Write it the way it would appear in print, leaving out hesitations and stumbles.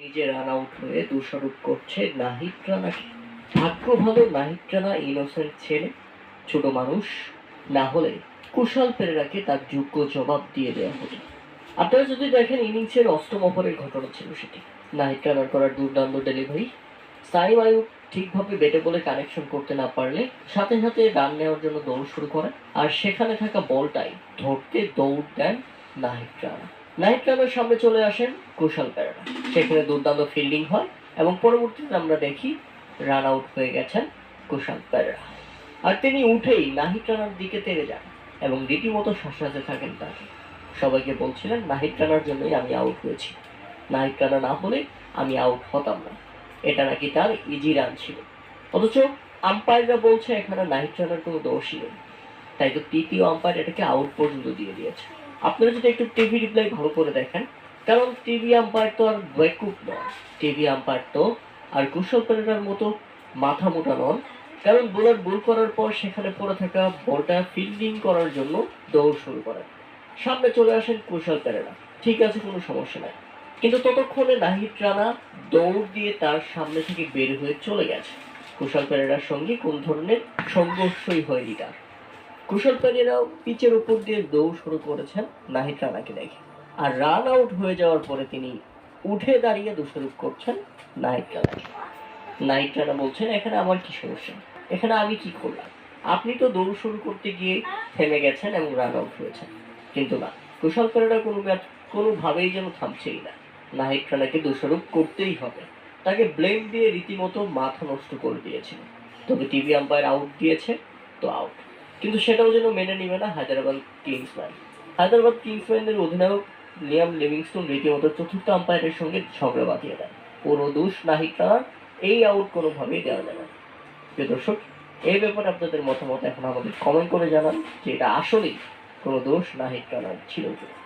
নিজে run out হয়ে দোষারোপ করছে নাহিদ রানাকে। ভাগ্য ভালো নাহিদ রানা ইনোসেন্ট ছেলে, ছোট মানুষ, না হলে কুশাল পেরেরাকে তার যোগ্য জবাব দিয়ে দেওয়া হতো। আপনারা যদি দেখেন ইনিংসের অষ্টম ওভারের ঘটনা ছিল সেটি। নাহিদ রানার করার দুর্দান্ত ডেলিভারি, সাইম আয়ুব ঠিকভাবে ব্যাটে বলে কানেকশন করতে না পারলে সাথে সাথে রান নেওয়ার জন্য দৌড় শুরু করে, আর সেখানে থাকা বলটাই ধরতে দৌড় দেন নাহিদ রানা। নাহিদ রানার সামনে চলে আসেন কুশাল পেরেরা, সেখানে দুর্দান্ত ফিল্ডিং হয় এবং পরবর্তীতে আমরা দেখি রান আউট হয়ে গেছেন কুশাল পেরেরা। আর তিনি উঠেই নাহিদ রানার দিকে তেড়ে যান এবং রীতিমতো শাসাতে থাকেন তাকে। সবাইকে বলছিলেন নাহিদ রানার জন্যই আমি আউট হয়েছি, নাহিদ রানা না হলে আমি আউট হতাম না। এটা নাকি তার ইজি রান ছিল। অথচ আম্পায়াররা বলছে এখানে নাহিদ রানার কোনো দোষই নেই। তাই তো তৃতীয় আম্পায়ার এটাকে আউট পর্যন্ত দিয়ে দিয়েছে। আপনারা যদি একটু টিভি রিপ্লাই ভালো করে দেখেন, কারণ টিভি আম্পায়ার তো আর বেকুব নয়, টিভি আম্পায়ার তো আর কুশল পেরেরার মতো মাথা মোটা নন। কারণ বোলার বল করার পর সেখানে পড়ে থাকা বলটা ফিল্ডিং করার জন্য দৌড় শুরু করেন। সামনে চলে আসেন কুশল পেরেরা, ঠিক আছে, কোনো সমস্যা নাই। কিন্তু ততক্ষণে নাহিদ রানা দৌড় দিয়ে তার সামনে থেকে বের হয়ে চলে গেছে। কুশল পেরেরার সঙ্গে কোন ধরনের সংঘর্ষই হয়নি তার। কুশল পেরেরাও পিচের উপর দিয়ে দৌড় শুরু করেছেন নাহিদ রানাকে দেখে, আর রান আউট হয়ে যাওয়ার পরে তিনি উঠে দাঁড়িয়ে দোষারোপ করছেন নাহিদ রানাকে। নাহিদ রানা বলছেন এখানে আমার কি সমস্যা, এখানে আমি কি করলাম? আপনি তো দৌড় শুরু করতে গিয়ে থেমে গেছেন এবং রান আউট হয়েছেন। কিন্তু না, কুশল পেরেরা কোনোভাবেই যেন থামছেই না। নাহিদ রানাকে দোষারোপ করতেই হবে, তাকে ব্লেম দিয়ে রীতিমতো মাথা নষ্ট করে দিয়েছিল। তবে টিভি আম্পায়ার আউট দিয়েছে তো আউট, কিন্তু সেটাও যেন মেনে নিবে না হায়দ্রাবাদ কিংসম্যান। হায়দ্রাবাদ কিংসম্যানের অধিনায়ক লিয়াম লিভিংস্টোন রীতিমতো চতুর্থ আম্পায়ারের সঙ্গে ঝগড়া বাঁধিয়ে দেয়। পুরো দোষ নাহিদ রানার, এই আউট কোনোভাবেই দেওয়া যাবে না। প্রিয় দর্শক, এই ব্যাপারে আপনাদের মতামত এখন আমাদের কমেন্ট করে জানান যে এটা আসলেই কোনো দোষ নাহিদ রানার ছিল কিনা।